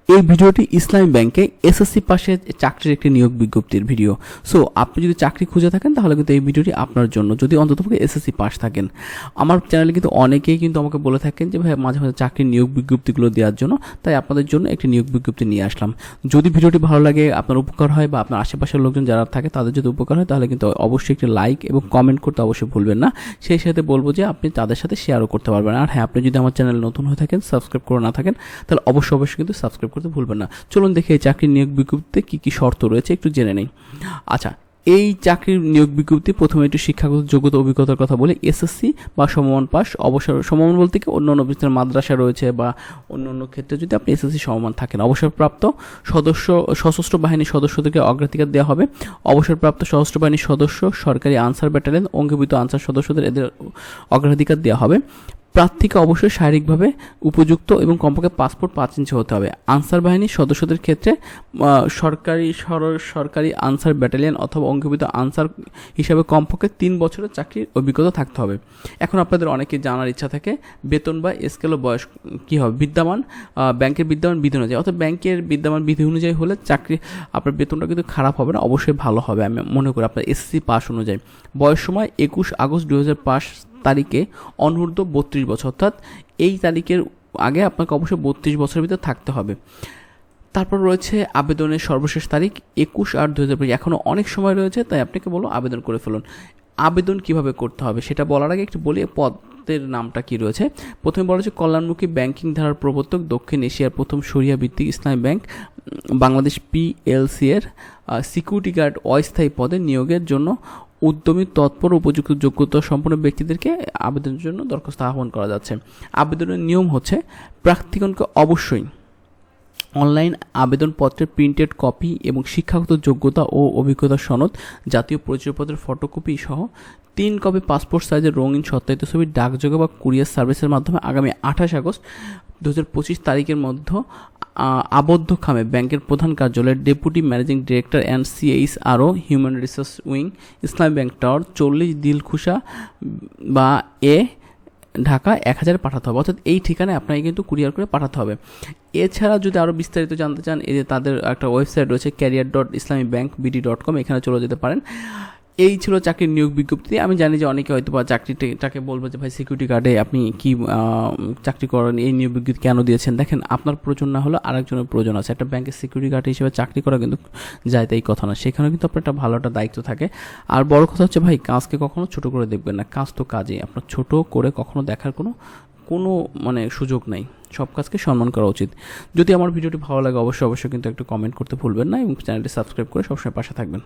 এই ভিডিওটি ইসলামী ব্যাংকে এসএসসি পাশে চাকরির একটি নিয়োগ বিজ্ঞপ্তির ভিডিও। সো আপনি যদি চাকরি খুঁজে থাকেন তাহলে কিন্তু এই ভিডিওটি আপনার জন্য, যদি অন্ততপক্ষে এসএসসি পাস থাকেন। আমার চ্যানেলে কিন্তু অনেকেই কিন্তু আমাকে বলে থাকেন যে ভাই মাঝে মাঝে চাকরির নিয়োগ বিজ্ঞপ্তিগুলো দেওয়ার জন্য, তাই আপনাদের জন্য একটি নিয়োগ বিজ্ঞপ্তি নিয়ে আসলাম। যদি ভিডিওটি ভালো লাগে, আপনার উপকার হয় বা আপনার আশেপাশের লোকজন যারা থাকে তাদের যদি উপকার হয়, তাহলে কিন্তু অবশ্যই একটি লাইক এবং কমেন্ট করতে অবশ্যই ভুলবেন না। সেই সাথে বলবো যে আপনি তাদের সাথে শেয়ারও করতে পারবেন। আর হ্যাঁ, আপনি যদি আমার চ্যানেল নতুন হয়ে থাকেন, সাবস্ক্রাইব করে না থাকেন, তাহলে অবশ্যই কিন্তু সাবস্ক্রাইব করতে ভুলবেন না। চলুন দেখে এই চাকরির নিয়োগ বিজ্ঞপ্তিতে কী কী শর্ত রয়েছে একটু জেনে নেই। আচ্ছা, এই চাকরির নিয়োগ বিজ্ঞপ্তি প্রথমে একটু শিক্ষাগত যোগ্যতা অভিজ্ঞতার কথা বলে। এসএসসি বা সমমান পাস, অবসর সমমান বলতে কি অন্য বিস্তার মাদ্রাসা রয়েছে বা অন্য ক্ষেত্রে যদি আপনি এসএসসি সমমান থাকেন। অবসরপ্রাপ্ত সশস্ত্র বাহিনীর সদস্যদেরকে অগ্রাধিকার দেওয়া হবে। অবসরপ্রাপ্ত সশস্ত্র বাহিনীর সদস্য, সরকারি আনসার ব্যাটালিয়ন, অঙ্গীভূত আনসার সদস্যদের এদের অগ্রাধিকার দেওয়া হবে। প্রার্থীকে অবশ্যই শারীরিকভাবে উপযুক্ত এবং কমপক্ষে পাসপোর্ট 5 ইঞ্চি হতে হবে। আনসার বাহিনীর সদস্যদের ক্ষেত্রে সরকারি আনসার ব্যাটালিয়ন অথবা অঙ্গীভূত আনসার হিসাবে কমপক্ষে 3 বছরের চাকরির অভিজ্ঞতা থাকতে হবে। এখন আপনাদের অনেকে জানার ইচ্ছা থাকে বেতন বা স্কেল ও বয়স কী হবে। বিদ্যমান ব্যাংকের বিদ্যমান বিধি অনুযায়ী, অর্থাৎ ব্যাংকের বিদ্যমান বিধি অনুযায়ী হলে চাকরি আপনার বেতনটা কিন্তু খারাপ হবে না, অবশ্যই ভালো হবে। আমি মনে করি আপনার এসএসসি পাস অনুযায়ী বয়স সময় 21 আগস্ট 2005 তারিখে অনূর্ধ্ব 32 বছর, অর্থাৎ এই তারিখের আগে আপনাকে অবশ্যই 32 বছরের ভিতরে থাকতে হবে। তারপর রয়েছে আবেদনের সর্বশেষ তারিখ 21/8/2025। এখনও অনেক সময় রয়েছে, তাই আপনাকে বলবো আবেদন করে ফেলুন। আবেদন কিভাবে করতে হবে সেটা বলার আগে একটু বলি পদের নামটা কি রয়েছে। প্রথমে বলা হচ্ছে কল্যাণমুখী ব্যাংকিং ধারার প্রবর্তক, দক্ষিণ এশিয়ার প্রথম শরিয়া ভিত্তিক ইসলামী ব্যাংক বাংলাদেশ PLC এর সিকিউরিটি গার্ড অস্থায়ী পদে নিয়োগের জন্য উদ্যমী, তৎপর, উপযুক্ত যোগ্যতা সম্পন্ন ব্যক্তিদেরকে আবেদনের জন্য দরখাস্ত আহ্বান করা যাচ্ছে। আবেদনের নিয়ম হচ্ছে প্রার্থীগণকে অবশ্যই অনলাইন আবেদনপত্রের প্রিন্টেড কপি এবং শিক্ষাগত যোগ্যতা ও অভিজ্ঞতার সনদ, জাতীয় পরিচয়পত্রের ফটোকপি সহ 3 কপি পাসপোর্ট সাইজের রঙিন সত্যায়িত ছবি ডাকযোগে বা কুরিয়ার সার্ভিসের মাধ্যমে আগামী 28 আগস্ট 2025 তারিখের মধ্যে আবদ্ধ খামে ব্যাংকের প্রধান কার্যালয়ের deputy managing director and CHRO human resource wing, Islami bank tower, 40 Dilkhusha বা ঢাকা 1000 পাঠাতে হবে। অর্থাৎ এই ঠিকানায় আপনাকে কিন্তু কুরিয়ার করে পাঠাতে হবে। এছাড়া যদি আরও বিস্তারিত জানতে চান, তাদের একটা ওয়েবসাইট রয়েছে career.islamibankbd.com, এখানে চলে যেতে পারেন। এই ছিল চাকরির নিয়োগ বিজ্ঞপ্তি। আমি জানি যে অনেকে হয়তো বা চাকরিটাকে বলবো যে ভাই সিকিউরিটি গার্ডে আপনি কি চাকরি করেন, এই নিয়োগ বিজ্ঞপ্তি কেন দিয়েছেন। দেখেন, আপনার প্রয়োজন না হলে আরেকজনের প্রয়োজন আছে। একটা ব্যাংকের সিকিউরিটি গার্ড হিসেবে চাকরি করা কিন্তু যায় তাই কথা না, সেখানেও কিন্তু আপনার একটা ভালো একটা দায়িত্ব থাকে। আর বড় কথা হচ্ছে ভাই, কাজকে কখনো ছোট করে দেখবেন না। কাজ তো কাজই, আপনার ছোট করে কখনো দেখার কোনো সুযোগ নাই। সব কাজকে সম্মান করা উচিত। যদি আমার ভিডিওটি ভালো লাগে অবশ্যই কিন্তু একটু কমেন্ট করতে ভুলবেন না এবং চ্যানেলটি সাবস্ক্রাইব করে সবসময় পাশে থাকবেন।